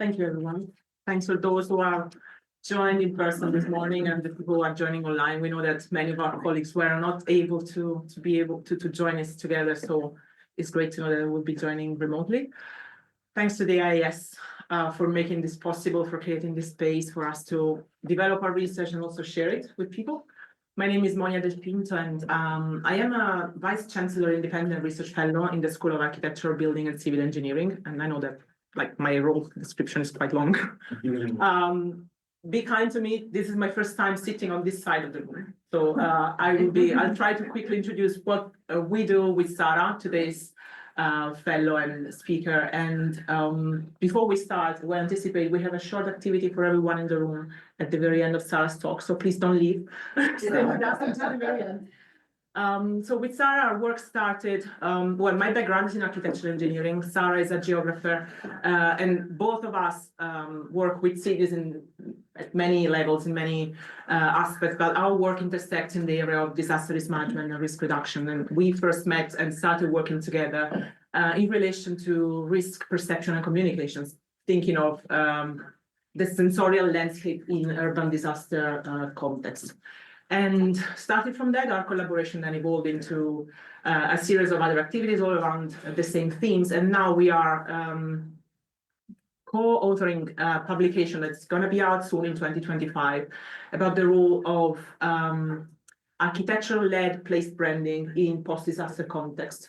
Thank you, everyone. Thanks for those who are joined in person this morning and the people who are joining online. We know that many of our colleagues were not able to join us together, so it's great to know that they will be joining remotely. Thanks to the IAS for making this possible, for creating this space for us to develop our research and also share it with people. My name is Monia Del Pinto, and I am a Vice Chancellor Independent Research Fellow in the School of Architecture, Building and Civil Engineering. And I know that my role description is quite long. Be kind to me. This is my first time sitting on this side of the room. So I'll try to quickly introduce what we do with Sara, today's fellow and speaker. And before we start, we anticipate we have a short activity for everyone in the room at the very end of Sara's talk. So please don't leave. Stay with us until the very end. So with Sara, our work started, well, my background is in architectural engineering. Sara is a geographer, and both of us work with cities at many levels, in many aspects, but our work intersects in the area of disaster risk management and risk reduction. And we first met and started working together in relation to risk perception and communications, thinking of the sensorial landscape in urban disaster context. And started from that, our collaboration then evolved into a series of other activities all around the same themes. And now we are co-authoring a publication that's going to be out soon in 2025 about the role of architectural-led place branding in post-disaster context.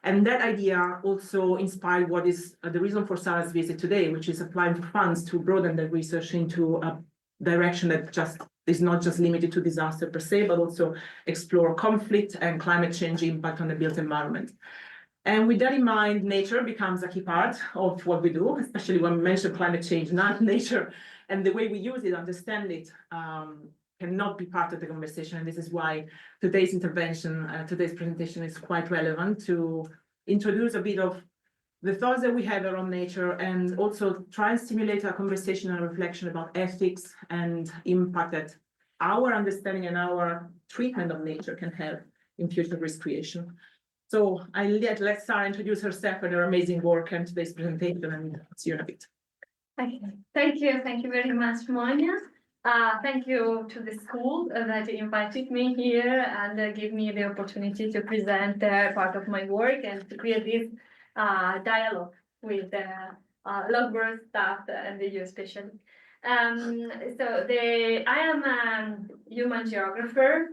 And that idea also inspired what is the reason for Sara's visit today, which is applying for funds to broaden the research into a direction that is not just limited to disaster per se, but also explore conflict and climate change impact on the built environment. And with that in mind, nature becomes a key part of what we do, especially when we mention climate change. Not nature and the way we use it, understand it, cannot be part of the conversation. And this is why today's intervention, today's presentation is quite relevant to introduce a bit of the thoughts that we have around nature, and also try and stimulate a conversation and reflection about ethics and impact that our understanding and our treatment of nature can have in future risk creation. So I let Sara introduce herself and her amazing work and today's presentation, and see you in a bit. Thank you very much, Monia. Thank you to the school that invited me here and give me the opportunity to present part of my work and to create this dialogue with the Loughborough staff and the EU especially. I am a human geographer,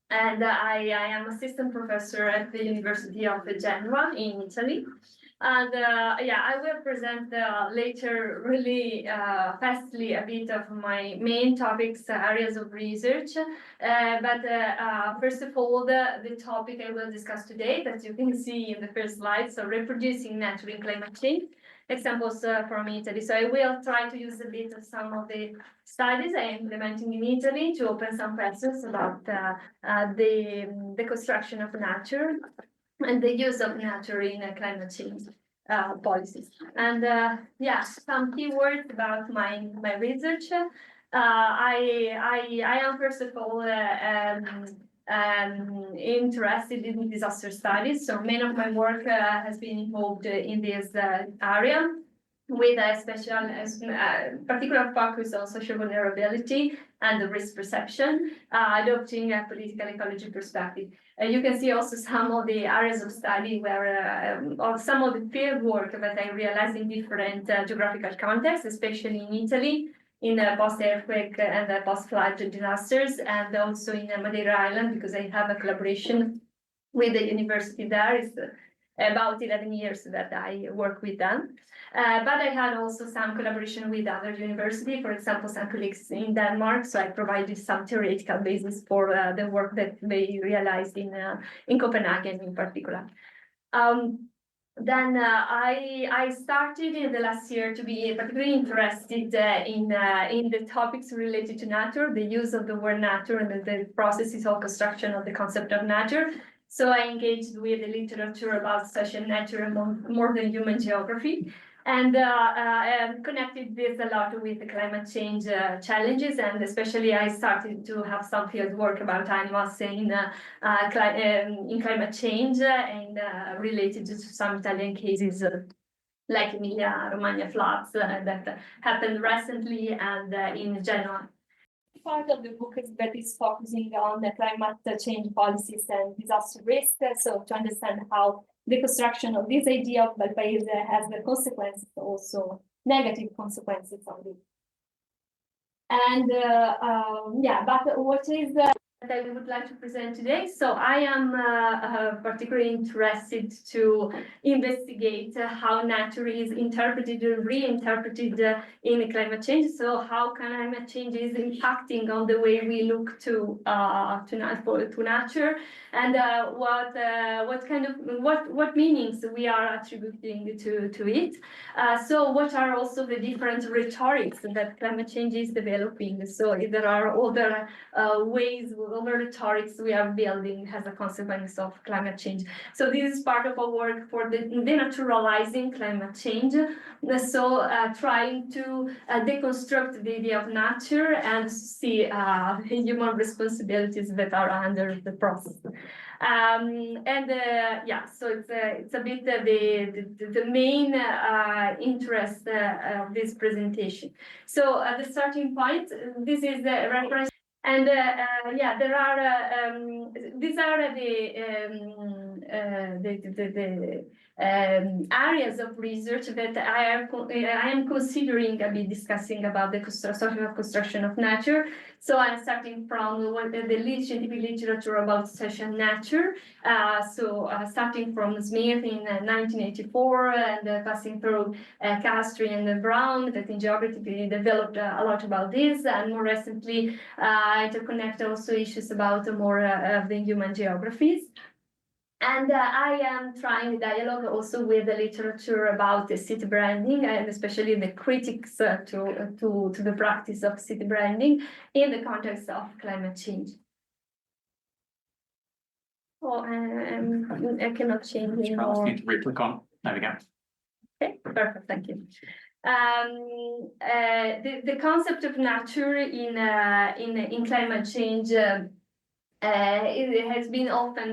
and I am assistant professor at the University of Genoa in Italy. And I will present later really fastly a bit of my main topics, areas of research. But first of all, the topic I will discuss today, that you can see in the first slide, so reproducing nature in climate change, examples from Italy. So I will try to use a bit of some of the studies I am implementing in Italy to open some questions about the construction of nature and the use of nature in climate change policies. And some key words about my research. I am first of all interested in disaster studies. So many of my work has been involved in this area, with a special, particular focus on social vulnerability and the risk perception, adopting a political ecology perspective. You can see also some of the areas of study where, or some of the field work that I realized in different geographical contexts, especially in Italy, in post-earthquake and post-flood disasters, and also in Madeira Island, because I have a collaboration with the university there. It's about 11 years that I work with them. But I had also some collaboration with other universities, for example, some colleagues in Denmark. So I provided some theoretical basis for the work that they realized in Copenhagen in particular. Then I started in the last year to be particularly interested in the topics related to nature, the use of the word nature and the processes of construction of the concept of nature. So I engaged with the literature about social nature and more than human geography, and connected this a lot with the climate change challenges, and especially I started to have some field work about animals in climate change and related to some Italian cases like Emilia-Romagna floods that happened recently and in Genoa. Part of the book is focusing on the climate change policies and disaster risk. So to understand how the construction of this idea of Valpaese has the consequences, also negative consequences on it. And but what is that I would like to present today? So I am particularly interested to investigate how nature is interpreted and reinterpreted in climate change. So how climate change is impacting on the way we look to nature, and what meanings we are attributing to it. So what are also the different rhetorics that climate change is developing? So if there are other ways, other rhetorics we are building as a consequence of climate change. So this is part of our work for denaturalizing climate change. So trying to deconstruct the idea of nature and see human responsibilities that are under the process. So it's a bit the main interest of this presentation. So the starting point, this is the reference, and there are these are the areas of research that I am considering a bit discussing about the social construction of nature. So I'm starting from the scientific literature about social nature. Starting from Smith in 1984 and passing through Castry and Brown, that in geography developed a lot about this, and more recently interconnect also issues about more of the human geographies. And I am trying dialogue also with the literature about the city branding, and especially the critics to the practice of city branding in the context of climate change. Oh, I cannot change anymore. Need to re-click on. There we go. Okay, perfect, thank you. The concept of nature in climate change it has been often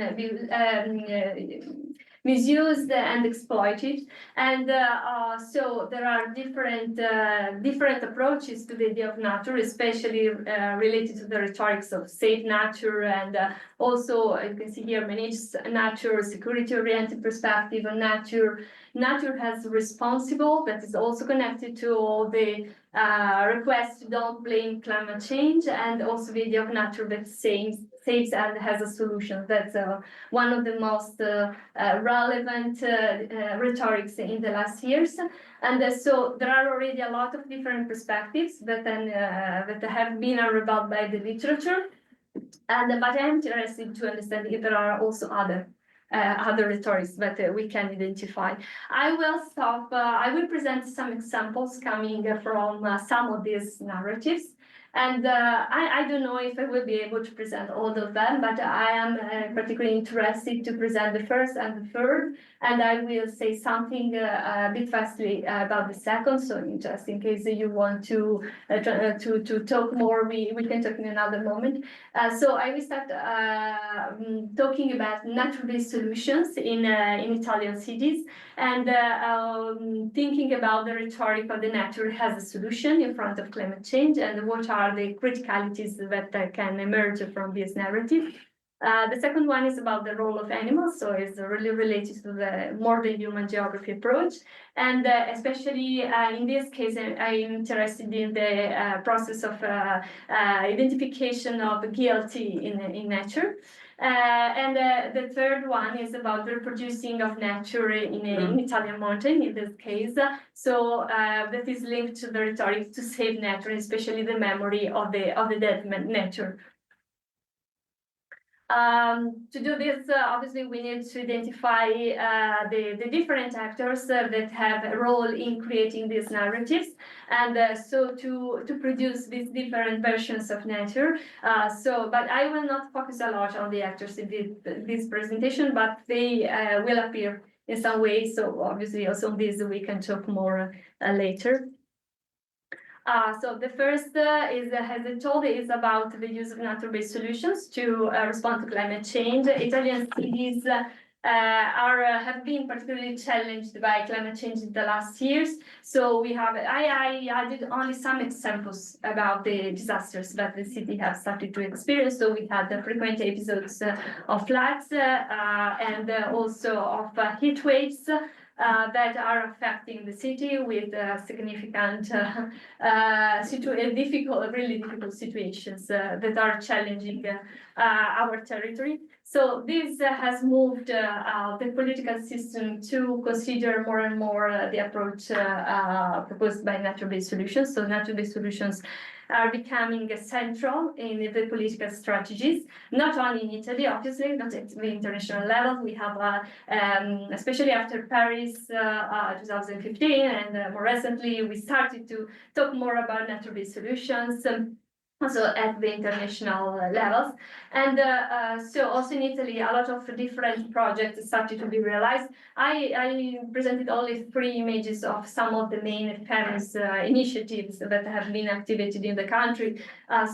misused and exploited, and so there are different approaches to the idea of nature, especially related to the rhetorics of safe nature, and also you can see here managed nature, security-oriented perspective on nature. Nature has responsible, that is also connected to all the requests to don't blame climate change, and also the idea of nature that saves and has a solution. That's one of the most relevant rhetorics in the last years. And so there are already a lot of different perspectives that have been rebutted by the literature. But I'm interested to understand if there are also other rhetorics that we can identify. I will present some examples coming from some of these narratives. And I don't know if I will be able to present all of them, but I am particularly interested to present the first and the third, and I will say something a bit fastly about the second. So just in case you want to talk more, we can talk in another moment. So I will start talking about natural-based solutions in Italian cities, and thinking about the rhetoric of the nature as a solution in front of climate change, and what are the criticalities that can emerge from this narrative. The second one is about the role of animals, so it's really related to the modern human geography approach, and especially in this case, I'm interested in the process of identification of guilty in nature. The third one is about the reproducing of nature in Italian mountain in this case. So that is linked to the rhetoric to save nature, especially the memory of the dead nature. To do this, obviously, we need to identify the different actors that have a role in creating these narratives, and so to produce these different versions of nature. But I will not focus a lot on the actors in this presentation, but they will appear in some way. So obviously, also on this we can talk more later. So the first is, as I told, is about the use of nature-based solutions to respond to climate change. Italian cities have been particularly challenged by climate change in the last years. So I added only some examples about the disasters that the city has started to experience. So we had the frequent episodes of floods and also of heat waves that are affecting the city with significant, really difficult situations that are challenging our territory. So this has moved the political system to consider more and more the approach proposed by nature-based solutions. So nature-based solutions are becoming central in the political strategies, not only in Italy, obviously, but at the international level. We have, especially after Paris 2015, and more recently, we started to talk more about nature-based solutions. Also at the international levels. And so also in Italy, a lot of different projects started to be realized. I presented only 3 images of some of the main famous initiatives that have been activated in the country.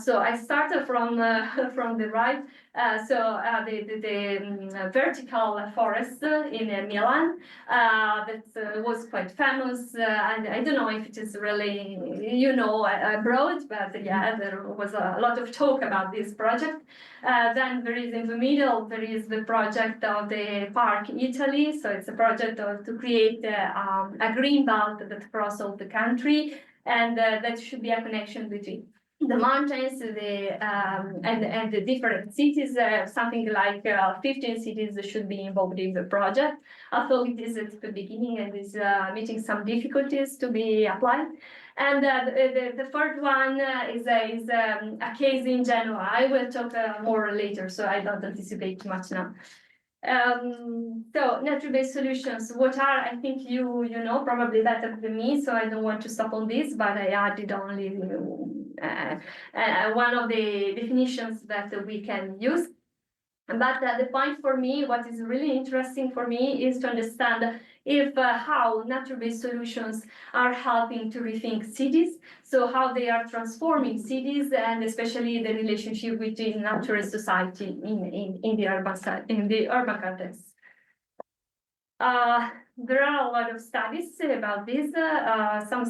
So I started from the right. The vertical forest in Milan that was quite famous, and I don't know if it is really, abroad, but yeah, there was a lot of talk about this project. Then there is in the middle, there is the project of the Park Italy. So it's a project to create a green belt that crosses all the country, and that should be a connection between the mountains, and the different cities. Something like 15 cities should be involved in the project. Although it is at the beginning and is meeting some difficulties to be applied. And the third one is a case in Genoa. I will talk more later, so I don't anticipate too much now. So nature-based solutions, what are, I think you know probably better than me, so I don't want to stop on this, but I added only one of the definitions that we can use. But the point for me, what is really interesting for me, is to understand if how nature-based solutions are helping to rethink cities. So how they are transforming cities, and especially the relationship between nature and society in the urban context. There are a lot of studies about this. Some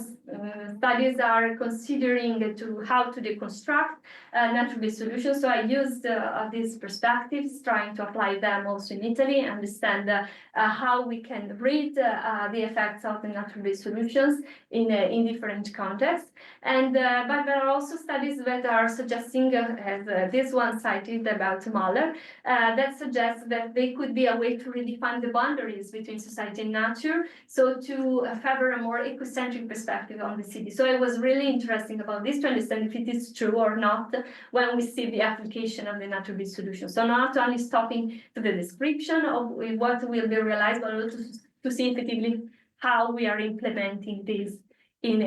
studies are considering how to deconstruct nature-based solutions. So I used these perspectives, trying to apply them also in Italy, understand how we can read the effects of the nature-based solutions in different contexts. And but there are also studies that are suggesting, as this one cited about Mahler, that suggests that they could be a way to redefine the boundaries between society and nature, so to favor a more ecocentric perspective on the city. So it was really interesting about this to understand if it is true or not when we see the application of the nature-based solution. So not only stopping to the description of what will be realized, but also to see effectively how we are implementing this in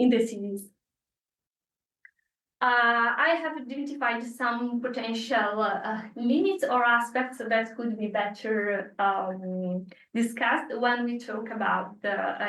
the cities. I have identified some potential limits or aspects that could be better discussed when we talk about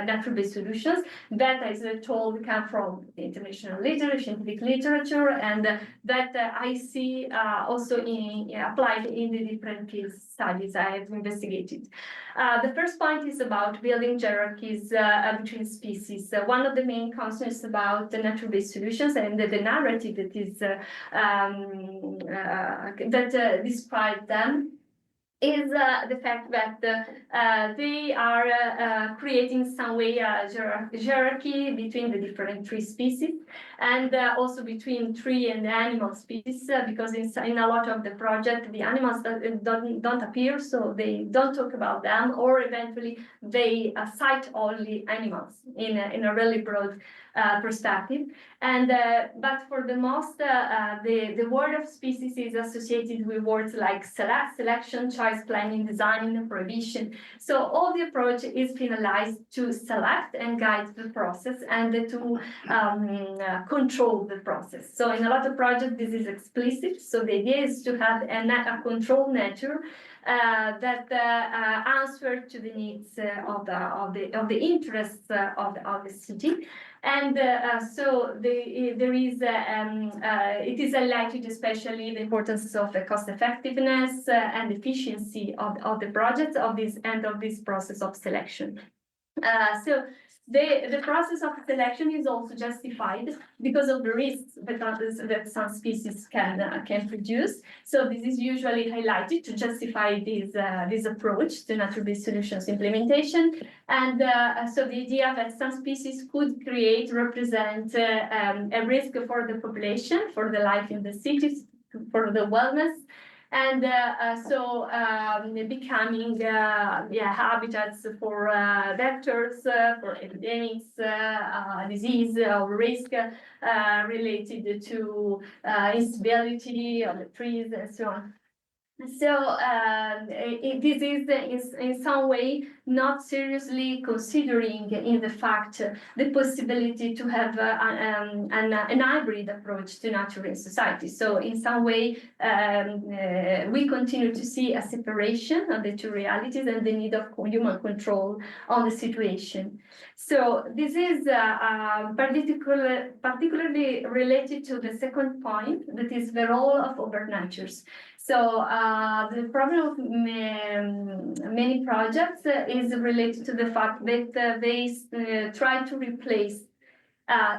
nature-based solutions that, as I told, come from the international literature, scientific literature, and that I see also applied in the different case studies I have investigated. The first point is about building hierarchies between species. One of the main concerns about the nature-based solutions and the narrative that is describe them is the fact that they are creating some way a hierarchy between the different tree species, and also between tree and animal species, because in a lot of the project the animals don't appear, so they don't talk about them, or eventually they cite only animals in a really broad perspective. And but for the most, the word of species is associated with words like selection, choice, planning, design, prohibition. So all the approach is finalized to select and guide the process, and to control the process. So in a lot of projects this is explicit. So the idea is to have a controlled nature that answer to the needs of the interests of the city. And so there is it is highlighted especially the importance of the cost effectiveness and efficiency of the projects of this process of selection. So the process of selection is also justified because of the risks that some species can produce. So this is usually highlighted to justify this approach to nature-based solutions implementation. And so the idea that some species could represent a risk for the population, for the life in the cities, for the wellness, and so becoming habitats for vectors, for epidemics, disease or risk related to instability of the trees and so on. So this is in some way not seriously considering in the fact the possibility to have an hybrid approach to nature in society. So in some way we continue to see a separation of the two realities and the need of human control on the situation. So this is particularly related to the second point, that is the role of urban natures. So the problem of many projects is related to the fact that they try to replace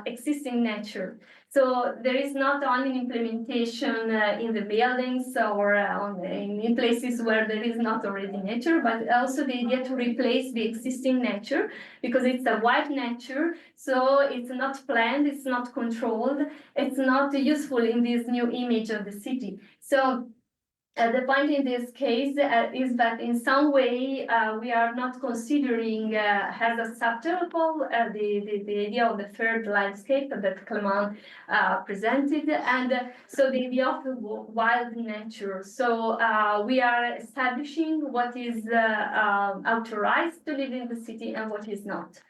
existing nature. So there is not only an implementation in the buildings or in places where there is not already nature, but also the idea to replace the existing nature, because it's a wild nature, so it's not planned, it's not controlled, it's not useful in this new image of the city. So the point in this case is that in some way we are not considering as acceptable the idea of the third landscape that Clement presented, and so the idea of the wild nature. So we are establishing what is authorized to live in the city and what is not.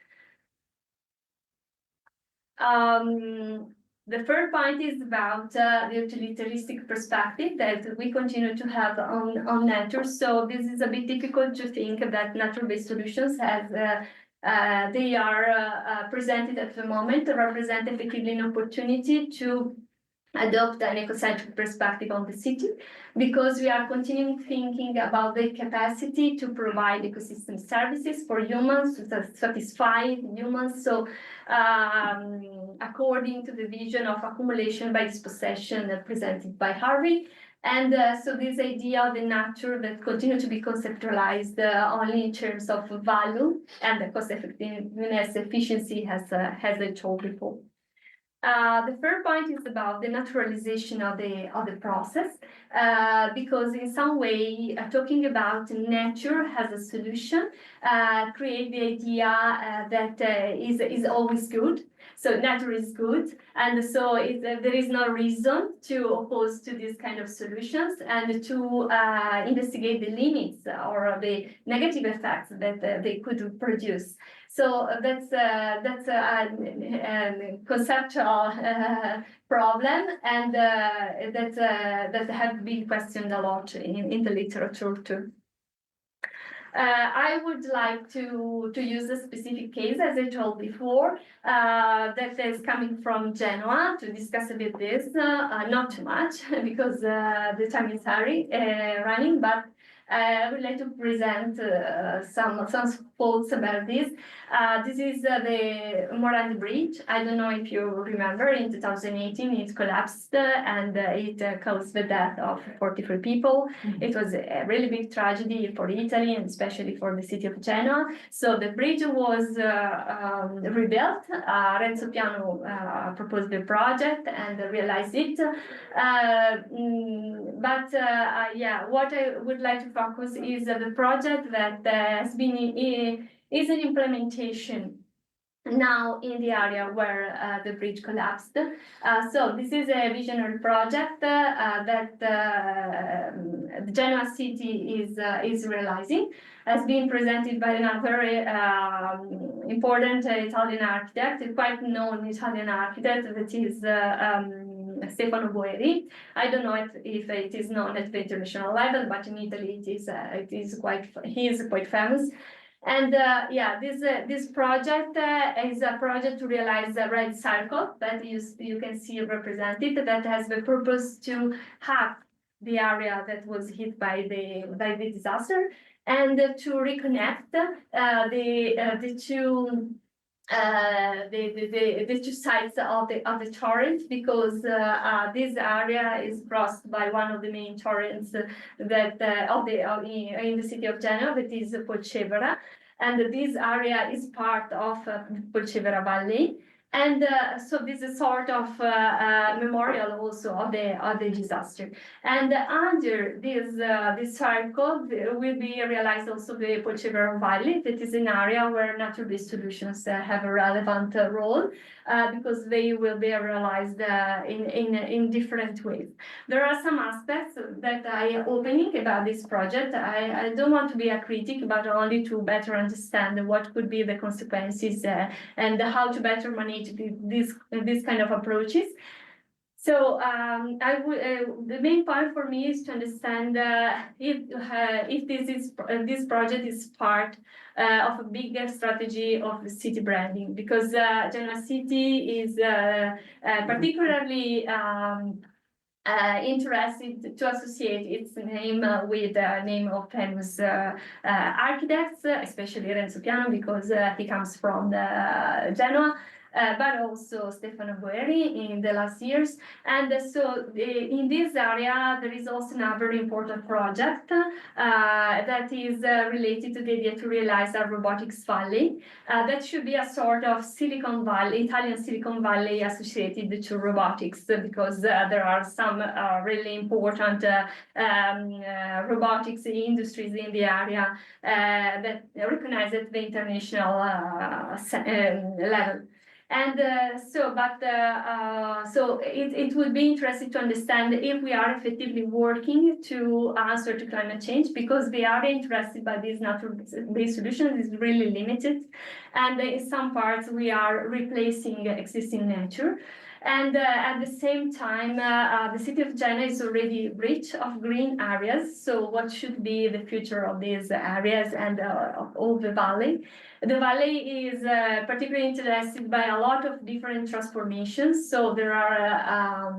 The third point is about the utilitaristic perspective that we continue to have on nature. So this is a bit difficult to think that nature-based solutions as they are presented at the moment represent effectively an opportunity to adopt an ecocentric perspective on the city, because we are continuing thinking about the capacity to provide ecosystem services for humans, to satisfy humans. So according to the vision of accumulation by dispossession presented by Harvey. And so this idea of the nature that continue to be conceptualized only in terms of value and the cost effectiveness efficiency as I told before. The third point is about the naturalization of the process, because in some way talking about nature as a solution create the idea that is always good. So nature is good, and so there is no reason to oppose to these kind of solutions and to investigate the limits or the negative effects that they could produce. So that's a conceptual problem, and that have been questioned a lot in the literature too. I would like to use a specific case, as I told before, that is coming from Genoa to discuss a bit this, not too much because the time is running, but I would like to present some thoughts about this. This is the Morandi Bridge. I don't know if you remember, in 2018 it collapsed and it caused the death of 43 people. Mm-hmm. It was a really big tragedy for Italy and especially for the city of Genoa. So the bridge was rebuilt. Renzo Piano proposed the project and realized it. What I would like to focus is the project that has been is an implementation now in the area where the bridge collapsed. So this is a visionary project that the Genoa city is realizing. Has been presented by another important Italian architect, a quite known Italian architect, that is Stefano Boeri. I don't know if it is known at the international level, but in Italy he is quite famous. And yeah, this project is a project to realize a red circle that you can see represented, that has the purpose to have the area that was hit by the disaster, and to reconnect the two sides of the torrent, because this area is crossed by one of the main torrents that in the city of Genoa, that is Polcevera, and this area is part of Polcevera Valley. And so this is sort of memorial also of the disaster. And under this circle will be realized also the Polcevera Valley, that is an area where natural-based solutions have a relevant role, because they will be realized in different ways. There are some aspects that I am opening about this project. I don't want to be a critic, but only to better understand what could be the consequences and how to better manage this kind of approaches. So the main point for me is to understand if this project is part of a bigger strategy of city branding, because Genoa City is particularly interested to associate its name with the name of famous architects, especially Renzo Piano, because he comes from Genoa. But also Stefano Boeri in the last years. And so in this area, there is also another important project that is related to the idea to realize a robotics valley. That should be a sort of Silicon Valley, Italian Silicon Valley associated to robotics, because there are some really important robotics industries in the area that recognize at the international level. And so it would be interesting to understand if we are effectively working to answer to climate change, because the area interested by these natural-based solutions is really limited, and in some parts we are replacing existing nature. And at the same time, the city of Genoa is already rich of green areas. So what should be the future of these areas and of all the valley? The valley is particularly interested by a lot of different transformations. So there are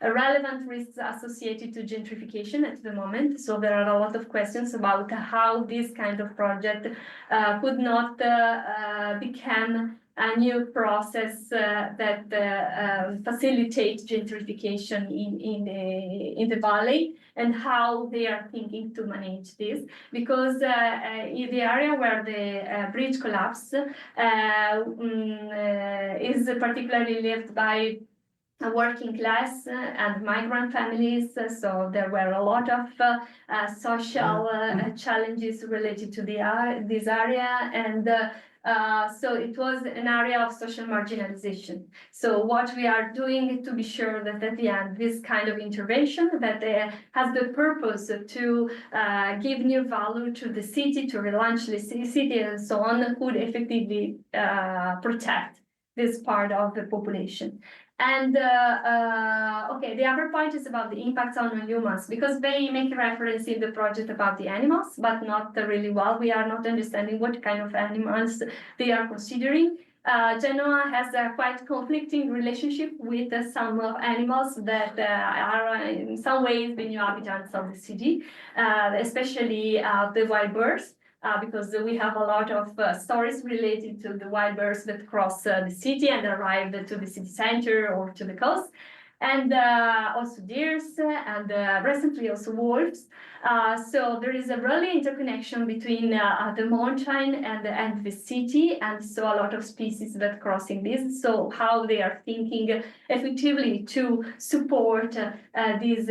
relevant risks associated to gentrification at the moment. So there are a lot of questions about how this kind of project could not become a new process that facilitates gentrification in the valley, and how they are thinking to manage this. Because in the area where the bridge collapsed is particularly lived by working class and migrant families, so there were a lot of social challenges related to this area, and so it was an area of social marginalization. So what we are doing to be sure that at the end, this kind of intervention that has the purpose to give new value to the city, to relaunch the city and so on, could effectively protect this part of the population. And okay, the other point is about the impacts on humans, because they make reference in the project about the animals, but not really well. We are not understanding what kind of animals they are considering. Genoa has a quite conflicting relationship with some animals that are in some ways the new inhabitants of the city, especially the wild birds. Because we have a lot of stories related to the wild birds that cross the city and arrive to the city center or to the coast, and also deers, and recently also wolves. So there is a really interconnection between the mountain and the city, and so a lot of species that crossing this. So how they are thinking effectively to support these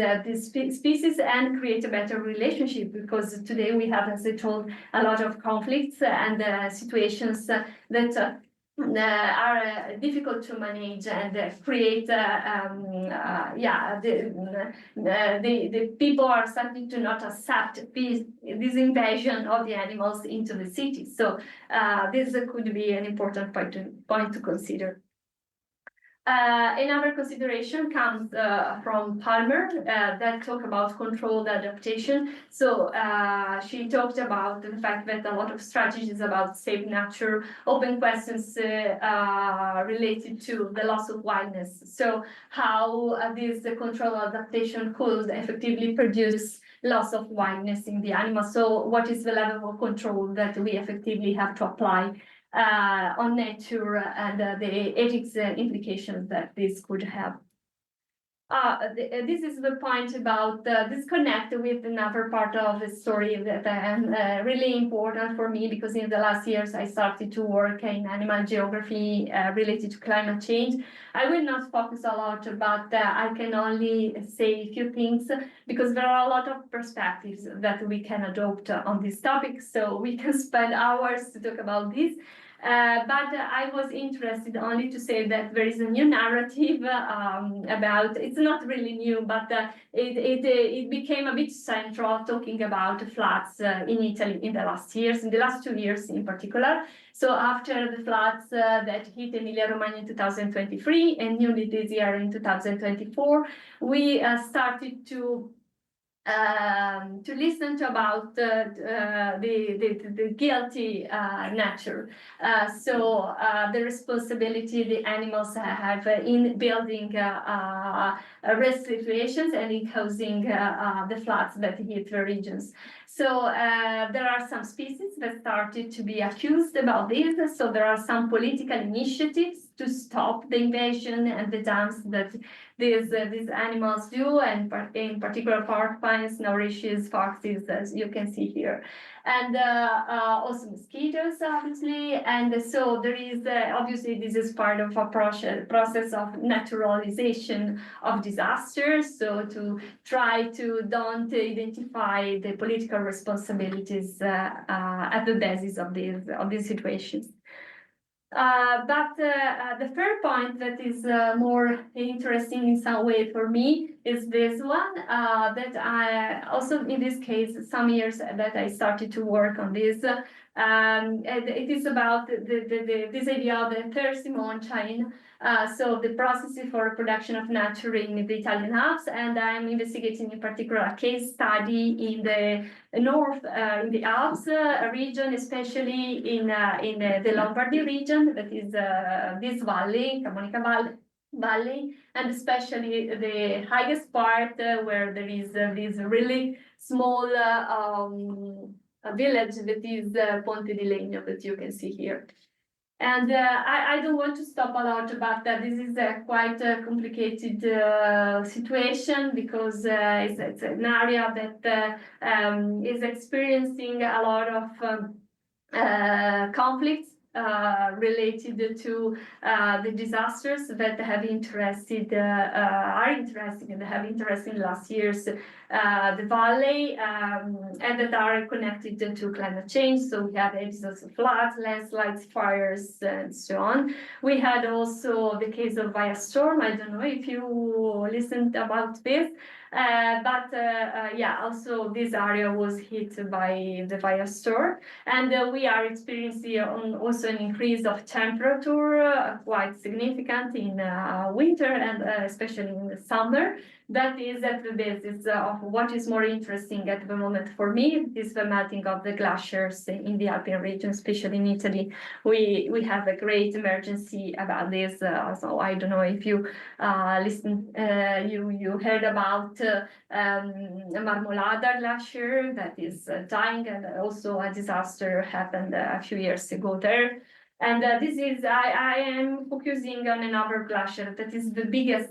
species and create a better relationship, because today we have, as I told, a lot of conflicts and situations that are difficult to manage and create the people are starting to not accept this invasion of the animals into the city. So this could be an important point to consider. Another consideration comes from Palmer that talk about controlled adaptation. So she talked about the fact that a lot of strategies about safe nature open questions related to the loss of wildness. So how this controlled adaptation could effectively produce loss of wildness in the animal. So what is the level of control that we effectively have to apply on nature and the ethics implications that this could have. This is the point about disconnect with another part of the story that really important for me, because in the last years I started to work in animal geography related to climate change. I will not focus a lot, but I can only say a few things because there are a lot of perspectives that we can adopt on this topic, so we can spend hours to talk about this. But I was interested only to say that there is a new narrative about, it's not really new, but it became a bit central, talking about floods in Italy in the last years, in the last 2 years in particular. So after the floods that hit Emilia-Romagna in 2023 and newly this year in 2024, we started to listen to about the guilty nature. So the responsibility the animals have in building risk situations and in causing the floods that hit the regions. So there are some species that started to be accused about this. So there are some political initiatives to stop the invasion and the dams that these animals do, and in particular porcupines, nourishes, foxes, as you can see here, and also mosquitoes, obviously. And so there is obviously this is part of a process of naturalization of disasters. So to try to don't identify the political responsibilities at the basis of these situations. But the third point that is more interesting in some way for me is this one, that I also, in this case, some years that I started to work on this. And it is about this idea of the Persimmon chain. So the processes for production of nature in the Italian Alps, and I'm investigating in particular a case study in the north, in the Alps region, especially in the Lombardy region, that is this valley, Camonica Valley, and especially the highest part where there is this really small village that is Ponte di Legno that you can see here. And I don't want to stop a lot, but this is a quite a complicated situation, because it's an area that is experiencing a lot of conflicts related to the disasters that have are interesting and have interested in last years the valley, and that are connected to climate change. So we have episodes of floods, landslides, fires, and so on. We had also the case of Viastorm. I don't know if you listened about this. Yeah, also this area was hit by the Viastorm, and we are experiencing also an increase of temperature quite significant in winter and especially in the summer. That is at the basis of what is more interesting at the moment for me, is the melting of the glaciers in the Alpine region, especially in Italy. We have a great emergency about this. So I don't know if you you heard about Marmolada glacier that is dying, and also a disaster happened a few years ago there. And this is I am focusing on another glacier that is the biggest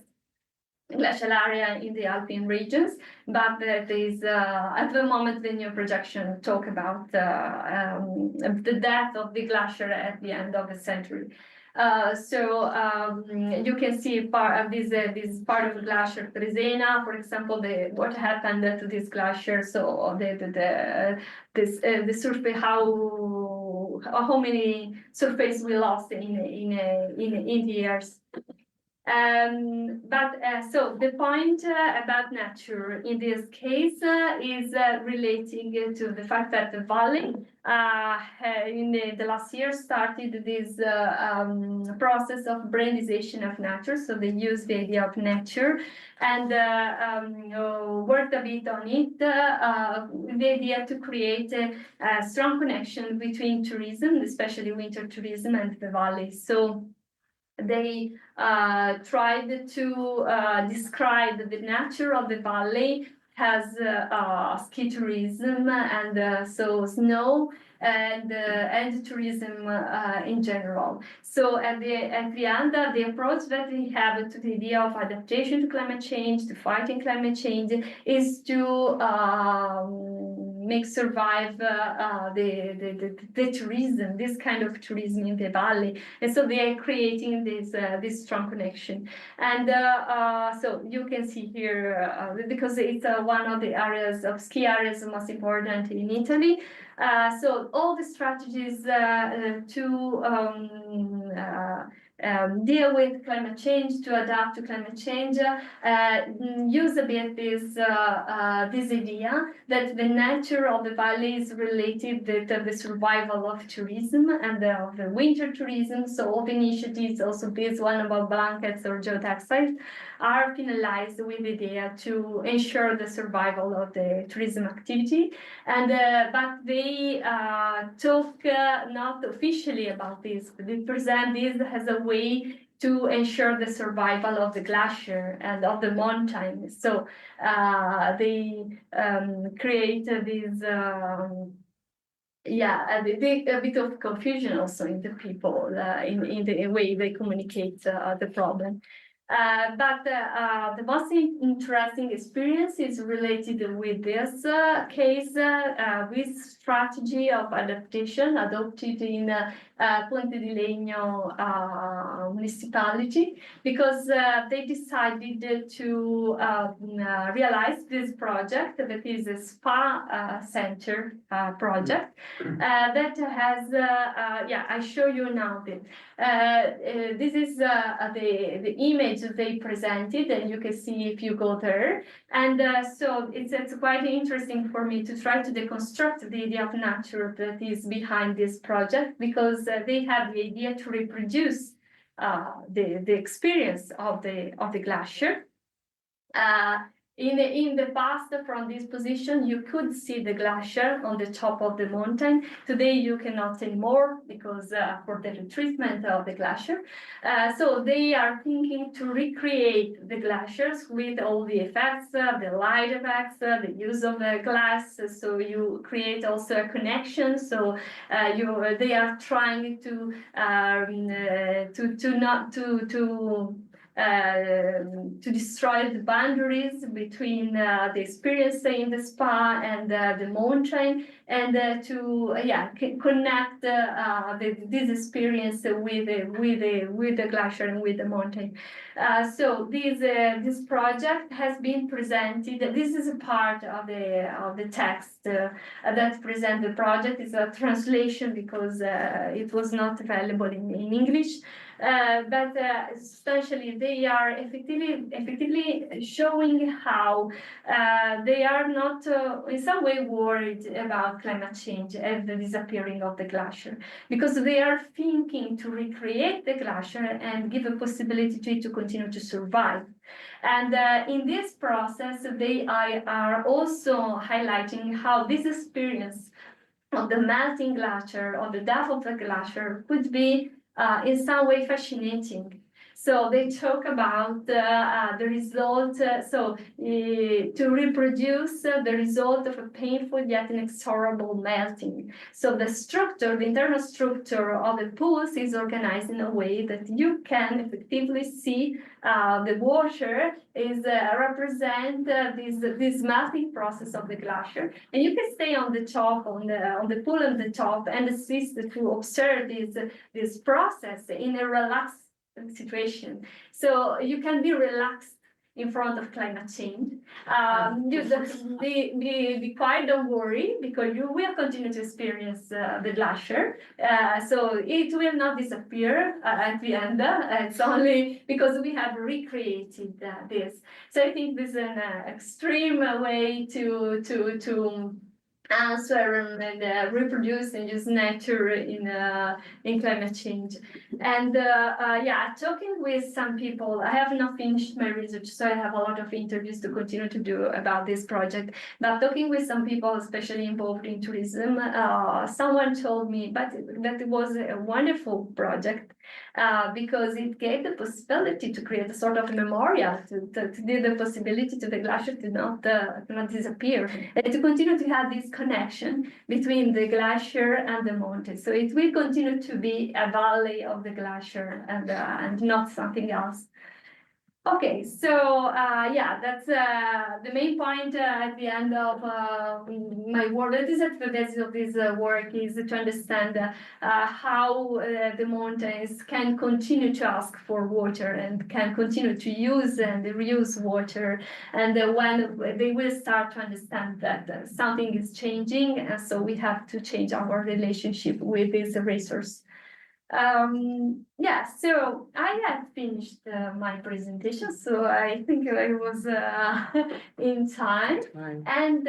glacial area in the Alpine regions, but that is at the moment the new projection talk about the death of the glacier at the end of the century. You can see part of this part of the glacier Tresena, for example, what happened to this glacier. So the surface, how how many surface we lost in the years. So the point about nature in this case is relating to the fact that the valley in the last year started this process of brandization of nature. So they use the idea of nature and worked a bit on it, the idea to create a strong connection between tourism, especially winter tourism, and the valley. So they tried to describe the nature of the valley as ski tourism and so snow and tourism in general. So at the end, the approach that we have to the idea of adaptation to climate change, to fighting climate change, is to make survive the tourism, this kind of tourism in the valley, and so they are creating this strong connection. And so you can see here because it's one of the areas of ski areas most important in Italy. So all the strategies to deal with climate change, to adapt to climate change, use a bit this idea that the nature of the valley is related to the survival of tourism and of the winter tourism. So all the initiatives, also this one about blankets or geotextiles, are finalized with the idea to ensure the survival of the tourism activity. And but they talk not officially about this, but they present this as a way to ensure the survival of the glacier and of the mountain. So they create this a bit of confusion also in the people in the way they communicate the problem. But the most interesting experience is related with this case, with strategy of adaptation adopted in Ponte di Legno municipality, because they decided to realize this project that is a spa center project that has, I show you now this. This is the image they presented, and you can see if you go there. And so it's quite interesting for me to try to deconstruct the idea of nature that is behind this project, because they have the idea to reproduce the experience of the glacier. In the past, from this position, you could see the glacier on the top of the mountain. Today, you cannot anymore because for the retreatment of the glacier. So they are thinking to recreate the glaciers with all the effects, the light effects, the use of the glass. So you create also a connection. So they are trying to destroy the boundaries between the experience in the spa and the mountain, and to connect this experience with the glacier and with the mountain. So this project has been presented. This is a part of the text that presents the project. It's a translation because it was not available in English. But essentially they are effectively showing how they are not in some way worried about climate change and the disappearing of the glacier, because they are thinking to recreate the glacier and give a possibility to it to continue to survive. And in this process, they are also highlighting how this experience of the melting glacier, or the death of the glacier, could be in some way fascinating. So they talk about the result, to reproduce the result of a painful yet inexorable melting. So the structure, the internal structure of the pools is organized in a way that you can effectively see the water is represent this melting process of the glacier, and you can stay on the top, on the pool on the top, and assist to observe this process in a relaxed situation. So you can be relaxed in front of climate change. Be quiet, don't worry, because you will continue to experience the glacier. So it will not disappear at the end. It's only because we have recreated this. So I think this is an extreme way to answer and reproduce and use nature in climate change. And yeah, talking with some people, I have not finished my research, so I have a lot of interviews to continue to do about this project. But talking with some people, especially involved in tourism, someone told me that it was a wonderful project because it gave the possibility to create a sort of memorial, to give the possibility to the glacier to not disappear, and to continue to have this connection between the glacier and the mountain. So it will continue to be a valley of the glacier and not something else. Okay, so yeah, that's the main point at the end of my work. That is at the basis of this work, is to understand how the mountains can continue to ask for water and can continue to use and reuse water, and when they will start to understand that something is changing, and so we have to change our relationship with this resource. Yeah, so I have finished my presentation, so I think I was in time. Right. And